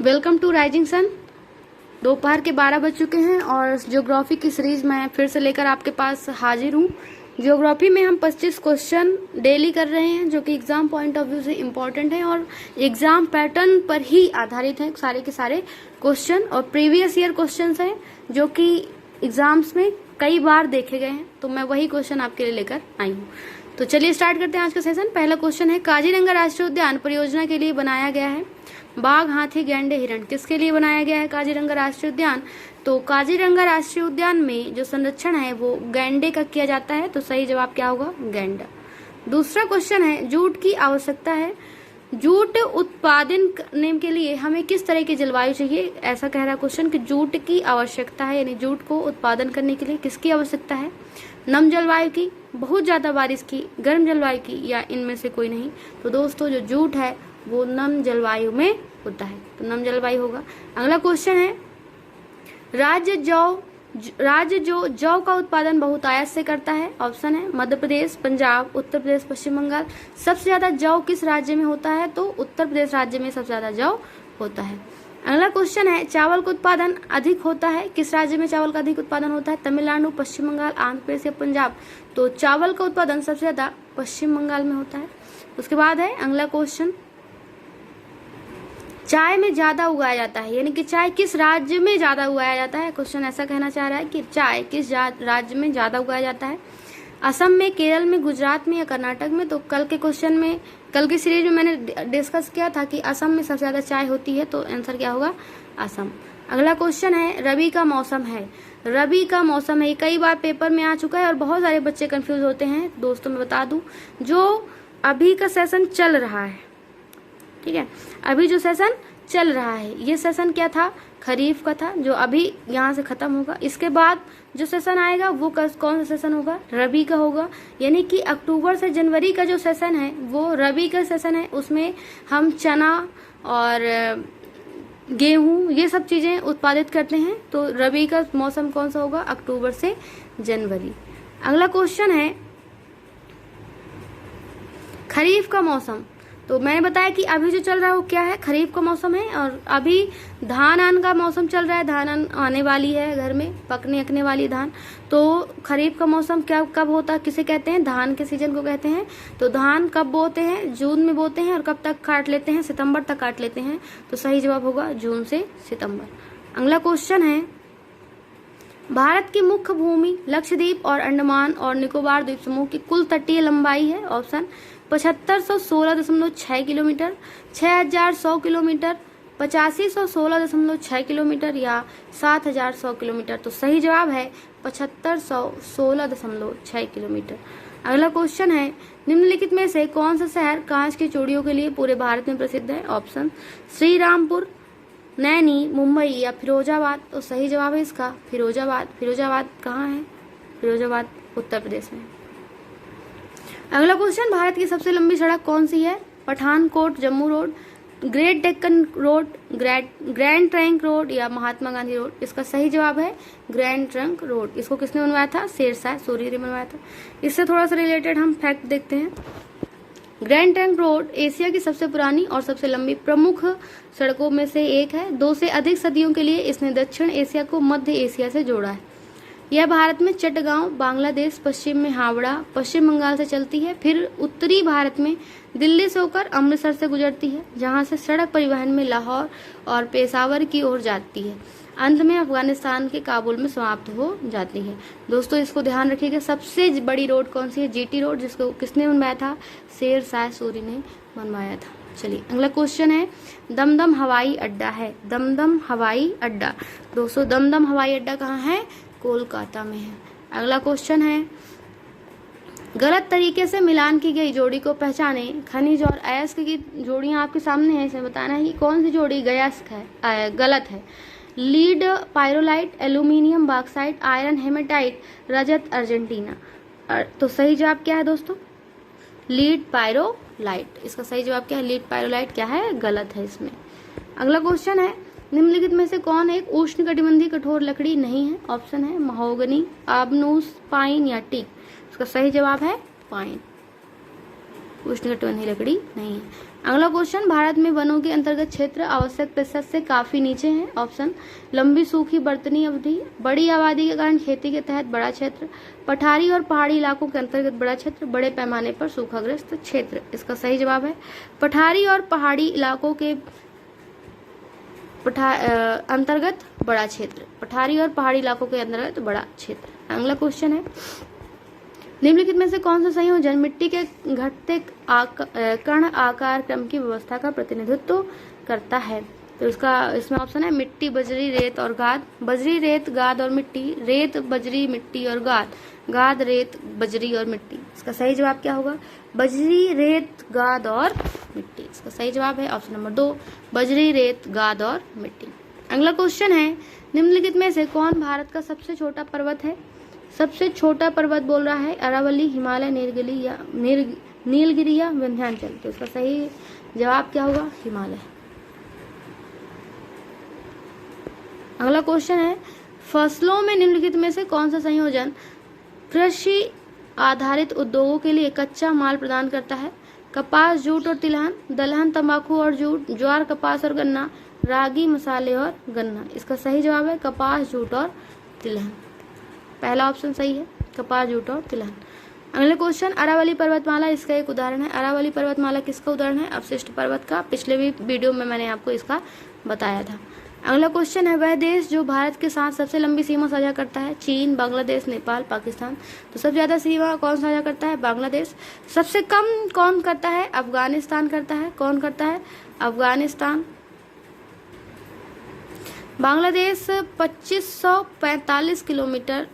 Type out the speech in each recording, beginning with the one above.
Welcome to rising sun. दोपहर के 12 बज चुके हैं और ज्योग्राफी की सीरीज मैं फिर से लेकर आपके पास हाजिर हूँ। ज्योग्राफी में हम 25 क्वेश्चन डेली कर रहे हैं जो कि एग्जाम पॉइंट ऑफ व्यू से इम्पोर्टेंट है और एग्जाम पैटर्न पर ही आधारित हैं सारे के सारे क्वेश्चन और प्रीवियस ईयर क्वेश्चन हैं जो कि एग्जाम्स में कई बार देखे गए हैं। तो मैं वही क्वेश्चन आपके लिए लेकर आई हूँ। तो चलिए स्टार्ट करते हैं आज का सेशन। पहला क्वेश्चन है, काजीरंगा राष्ट्रीय उद्यान परियोजना के लिए बनाया गया है। बाघ, हाथी, गैंडे, हिरण किसके लिए बनाया गया है काजीरंगा राष्ट्रीय उद्यान? तो काजीरंगा राष्ट्रीय उद्यान में जो संरक्षण है वो गैंडे का किया जाता है। तो सही जवाब क्या होगा? गैंडा। दूसरा क्वेश्चन है, जूट की आवश्यकता है। जूट उत्पादन करने के लिए हमें किस तरह की जलवायु चाहिए? ऐसा कह रहा है क्वेश्चन कि जूट की आवश्यकता है, यानी जूट को उत्पादन करने के लिए किसकी आवश्यकता है? नम जलवायु की, बहुत ज्यादा बारिश की, गर्म जलवायु की, या इनमें से कोई नहीं? तो दोस्तों जो जूट है वो नम जलवायु में होता है, तो नम जलवायु होगा। अगला क्वेश्चन है, राज्य जो जौ का उत्पादन बहुतायत से करता है। ऑप्शन है मध्य प्रदेश, पंजाब, उत्तर प्रदेश, पश्चिम बंगाल। सबसे ज्यादा जौ किस राज्य में होता है? तो उत्तर प्रदेश राज्य में सबसे ज्यादा जौ होता है। अगला क्वेश्चन है, चावल का उत्पादन अधिक होता है। किस राज्य में चावल का अधिक उत्पादन होता है? तमिलनाडु, पश्चिम बंगाल, आंध्र प्रदेश या पंजाब? तो चावल का उत्पादन सबसे ज्यादा पश्चिम बंगाल में होता है। उसके बाद है अगला क्वेश्चन, चाय में ज्यादा उगाया जाता है, यानी कि चाय किस राज्य में ज्यादा उगाया जाता है? क्वेश्चन ऐसा कहना चाह रहा है कि चाय किस राज्य में ज्यादा उगाया जाता है। असम में, केरल में, गुजरात में या कर्नाटक में? तो कल के क्वेश्चन में, कल की सीरीज में मैंने डिस्कस किया था कि असम में सबसे ज्यादा चाय होती है, तो आंसर क्या होगा? असम। अगला क्वेश्चन है, रबी का मौसम है। रबी का मौसम है, कई बार पेपर में आ चुका है और बहुत सारे बच्चे कंफ्यूज होते हैं। दोस्तों मैं बता दूं, जो अभी का सेशन चल रहा है, ठीक है, अभी जो सेशन चल रहा है ये सेशन क्या था? खरीफ का था, जो अभी यहाँ से खत्म होगा। इसके बाद जो सेशन आएगा वो कौन सा सेशन होगा? रबी का होगा। यानी कि अक्टूबर से जनवरी का जो सेशन है वो रबी का सेशन है। उसमें हम चना और गेहूं ये सब चीजें उत्पादित करते हैं। तो रबी का मौसम कौन सा होगा? अक्टूबर से जनवरी। अगला क्वेश्चन है, खरीफ का मौसम। तो मैंने बताया कि अभी जो चल रहा है वो क्या है? खरीफ का मौसम है और अभी धान आन का मौसम चल रहा है। धान आने वाली है, घर में पकने वाली धान। तो खरीफ का मौसम क्या कब होता है? किसे कहते हैं? धान के सीजन को कहते हैं। तो धान कब बोते हैं? जून में बोते हैं। और कब तक काट लेते हैं? सितंबर तक काट लेते हैं। तो सही जवाब होगा जून से सितंबर। अगला क्वेश्चन है, भारत की मुख्य भूमि लक्षद्वीप और अंडमान और निकोबार द्वीप समूह की कुल तटीय लंबाई है। ऑप्शन 7516.6 किलोमीटर, 6100 किलोमीटर, 8516.6 किलोमीटर या 7100 किलोमीटर? तो सही जवाब है 7516.6 किलोमीटर। अगला क्वेश्चन है, निम्नलिखित में से कौन सा शहर कांच की चूड़ियों के लिए पूरे भारत में प्रसिद्ध है? ऑप्शन श्रीरामपुर, नैनी, मुंबई या फिरोजाबाद? तो सही जवाब है इसका फिरोजाबाद। फिरोजाबाद कहाँ है? फिरोजाबाद उत्तर प्रदेश में। अगला क्वेश्चन, भारत की सबसे लंबी सड़क कौन सी है? Pathankot Jammu road, great Deccan road, grand trunk road या महात्मा गांधी रोड? इसका सही जवाब है ग्रैंड ट्रंक रोड। इसको किसने बनवाया था? शेरशाह सूरी ने बनवाया था। इससे थोड़ा सा रिलेटेड हम फैक्ट देखते हैं। ग्रैंड ट्रंक रोड एशिया की सबसे पुरानी और सबसे लंबी प्रमुख सड़कों में से एक है। 2 से अधिक सदियों के लिए इसने दक्षिण एशिया को मध्य एशिया से जोड़ा है। यह भारत में चटगांव, बांग्लादेश, पश्चिम में हावड़ा, पश्चिम बंगाल से चलती है। फिर उत्तरी भारत में दिल्ली से होकर अमृतसर से गुजरती है, जहां से सड़क परिवहन में लाहौर और पेशावर की ओर जाती है। अंत में अफगानिस्तान के काबुल में समाप्त हो जाती है। दोस्तों इसको ध्यान रखिएगा, सबसे बड़ी रोड कौन सी है? जीटी रोड, जिसको किसने बनवाया था? शेरशाह सूरी ने बनवाया था। चलिए अगला क्वेश्चन है, दमदम हवाई अड्डा है। दमदम हवाई अड्डा, दोस्तों दमदम हवाई अड्डा कहाँ है? कोलकाता में है। अगला क्वेश्चन है, गलत तरीके से मिलान की गई जोड़ी को पहचाने। खनिज और अयस्क की जोड़ियां आपके सामने है, इसे बताना है कि कौन सी जोड़ी गयस्क है, गलत है। Lead pyrolite, aluminium bauxite, iron hematite, रजत अर्जेंटीना। तो सही जवाब क्या है दोस्तों? Lead pyrolite. इसका सही जवाब क्या है? लीड पायरोलाइट क्या है? गलत है इसमें। अगला क्वेश्चन है, निम्नलिखित में से कौन एक उष्णकटिबंधीय कठोर लकड़ी नहीं है? ऑप्शन है महोगनी, आबनूस, पाइन या टीक? इसका सही जवाब है पाइन। उष्णकटिबंधीय लकड़ी नहीं है। अगला क्वेश्चन, भारत में वनों के अंतर्गत क्षेत्र आवश्यक प्रतिशत से काफी नीचे है। ऑप्शन, लंबी सूखी बर्तनी अवधि, बड़ी आबादी के कारण खेती के तहत बड़ा क्षेत्र, पठारी और पहाड़ी इलाकों के अंतर्गत बड़ा क्षेत्र, बड़े पैमाने पर सूखाग्रस्त क्षेत्र। इसका सही जवाब है पठारी और पहाड़ी इलाकों के अंतर्गत बड़ा क्षेत्र, पठारी और पहाड़ी इलाकों के अंतर्गत बड़ा क्षेत्र। अगला क्वेश्चन है, निम्नलिखित में से कौन सा संयोजन मिट्टी के घटते कण आकार क्रम की व्यवस्था का प्रतिनिधित्व करता है? तो इसमें ऑप्शन है मिट्टी, बजरी, रेत और गाद, बजरी, रेत, गाद और मिट्टी, रेत, बजरी, मिट्टी और गाद, गाद, रेत, बजरी और मिट्टी। इसका सही जवाब क्या होगा? बजरी, रेत, गाद और मिट्टी। इसका सही जवाब है ऑप्शन नंबर 2, बजरी, रेत, गाद और मिट्टी। अगला क्वेश्चन है, निम्नलिखित में से कौन भारत का सबसे छोटा पर्वत है? सबसे छोटा पर्वत बोल रहा है अरावली, हिमालय, नीलगिरी या विंध्याचल। तो इसका सही जवाब क्या होगा? हिमालय। अगला क्वेश्चन है, फसलों में निम्नलिखित में से कौन सा संयोजन कृषि आधारित उद्योगों के लिए कच्चा माल प्रदान करता है? कपास, जूट और तिलहन, दलहन, तंबाकू और जूट, ज्वार, कपास और गन्ना, रागी, मसाले और गन्ना। इसका सही जवाब है कपास, जूट और तिलहन। पहला ऑप्शन सही है, कपास, जूट और तिलहन। अगला क्वेश्चन, अरावली पर्वतमाला इसका एक उदाहरण है। अरावली पर्वतमाला किसका उदाहरण है? अवशिष्ट पर्वत का। पिछले भी वीडियो में मैंने आपको इसका बताया था। अगला क्वेश्चन है, वह देश जो भारत के साथ सबसे लंबी सीमा साझा करता है? चीन, बांग्लादेश, नेपाल, पाकिस्तान। तो सबसे ज्यादा सीमा कौन साझा करता है? बांग्लादेश। सबसे कम कौन करता है? अफगानिस्तान करता है। कौन करता है? अफगानिस्तान। बांग्लादेश 2545 किलोमीटर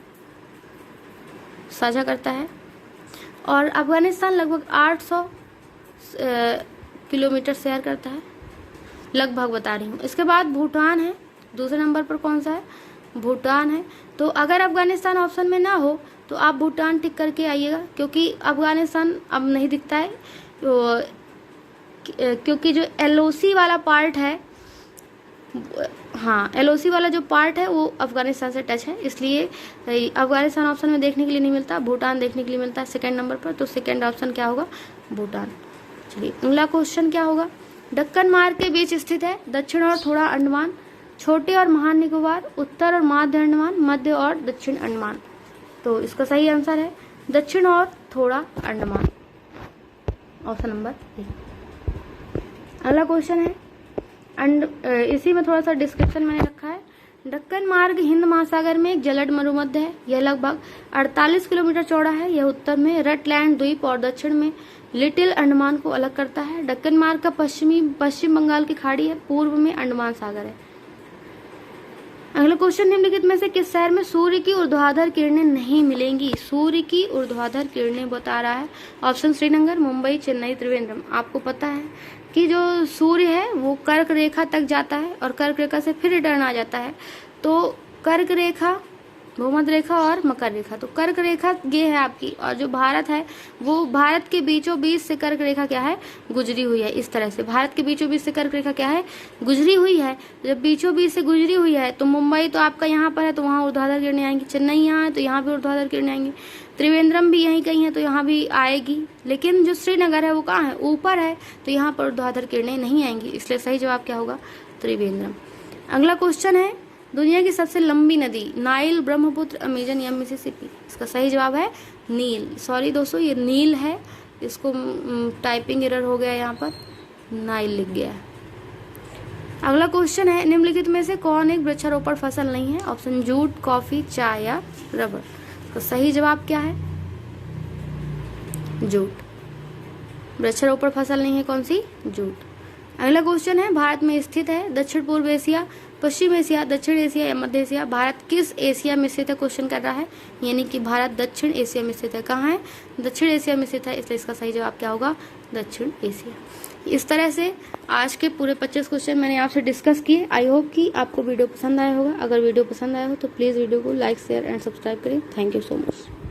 साझा करता है और अफगानिस्तान लगभग 800 किलोमीटर शेयर करता है, लगभग बता रही हूँ। इसके बाद भूटान है, दूसरे नंबर पर कौन सा है? भूटान है। तो अगर अफगानिस्तान ऑप्शन में ना हो तो आप भूटान टिक करके आइएगा, क्योंकि अफगानिस्तान अब नहीं दिखता है, क्योंकि जो LOC वाला पार्ट है, हाँ LOC वाला जो पार्ट है वो अफगानिस्तान से टच है, इसलिए अफगानिस्तान ऑप्शन में देखने के लिए नहीं मिलता, भूटान देखने के लिए मिलता है सेकंड नंबर पर। तो सेकंड ऑप्शन क्या होगा? भूटान। चलिए अगला क्वेश्चन क्या होगा? दक्कन मार्ग के बीच स्थित है? दक्षिण और थोड़ा अंडमान, छोटे और महान निकोबार, उत्तर और मध्य अंडमान, मध्य और दक्षिण अंडमान। तो इसका सही आंसर है दक्षिण और थोड़ा अंडमान, ऑप्शन नंबर ए। अगला क्वेश्चन है, इसी में थोड़ा सा डिस्क्रिप्शन मैंने रखा है। दक्कन मार्ग हिंद महासागर में एक जलद मरुमध्य है। यह लगभग 48 किलोमीटर चौड़ा है। यह उत्तर में रटलैंड द्वीप और दक्षिण में लिटिल अंडमान को अलग करता है। दक्कन मार्ग का पश्चिम बंगाल की खाड़ी है, पूर्व में अंडमान सागर है। अगला क्वेश्चन, निम्नलिखित में से किस शहर में सूर्य की ऊर्ध्वाधर किरणें नहीं मिलेंगी? सूर्य की ऊर्ध्वाधर किरणें बता रहा है ऑप्शन श्रीनगर, मुंबई, चेन्नई, त्रिवेंद्रम। आपको पता है कि जो सूर्य है वो कर्क रेखा तक जाता है और कर्क रेखा से फिर रिटर्न आ जाता है। तो कर्क रेखा, भूमध्य रेखा और मकर रेखा, तो कर्क रेखा ये है आपकी, और जो भारत है वो भारत के बीचों बीच से कर्क रेखा क्या है? गुजरी हुई है। इस तरह से भारत के बीचों बीच से कर्क रेखा क्या है? गुजरी हुई है। जब बीचों बीच से गुजरी हुई है तो मुंबई तो आपका यहाँ पर है तो वहाँ ऊर्ध्वाधर किरणें आएंगी, चेन्नई यहाँ है तो यहाँ भी ऊर्ध्वाधर किरणें आएंगी, त्रिवेंद्रम भी यहीं कहीं है तो यहाँ भी आएगी, लेकिन जो श्रीनगर है वो कहाँ है? ऊपर है, तो यहाँ पर ऊर्ध्वाधर किरणें नहीं आएंगी, इसलिए सही जवाब क्या होगा? त्रिवेंद्रम। अगला क्वेश्चन है, दुनिया की सबसे लंबी नदी? नाइल, ब्रह्मपुत्र, अमेजन या मिसिसिपी। इसका सही जवाब है नील। सॉरी दोस्तों, ये नील है, इसको टाइपिंग एरर हो गया, यहाँ पर नाइल लिख गया है। अगला क्वेश्चन है, निम्नलिखित में से कौन एक वृक्षारोपण फसल नहीं है? ऑप्शन जूट, कॉफी, चाय या रबर। तो सही जवाब क्या है? जूट। वृक्षारोपण फसल नहीं है कौन सी? जूट। अगला क्वेश्चन है, भारत में स्थित है? दक्षिण पूर्व एशिया, पश्चिम एशिया, दक्षिण एशिया या मध्य एशिया। भारत किस एशिया में स्थित है? क्वेश्चन कर रहा है, यानी कि भारत दक्षिण एशिया में स्थित है। कहाँ है? दक्षिण एशिया में स्थित है, इसलिए इसका सही जवाब क्या होगा? दक्षिण एशिया। इस तरह से आज के पूरे 25 क्वेश्चन मैंने आपसे डिस्कस किए। आई होप कि आपको वीडियो पसंद आया होगा। अगर वीडियो पसंद आया हो तो प्लीज़ वीडियो को लाइक, शेयर एंड सब्सक्राइब करें। Thank you so much.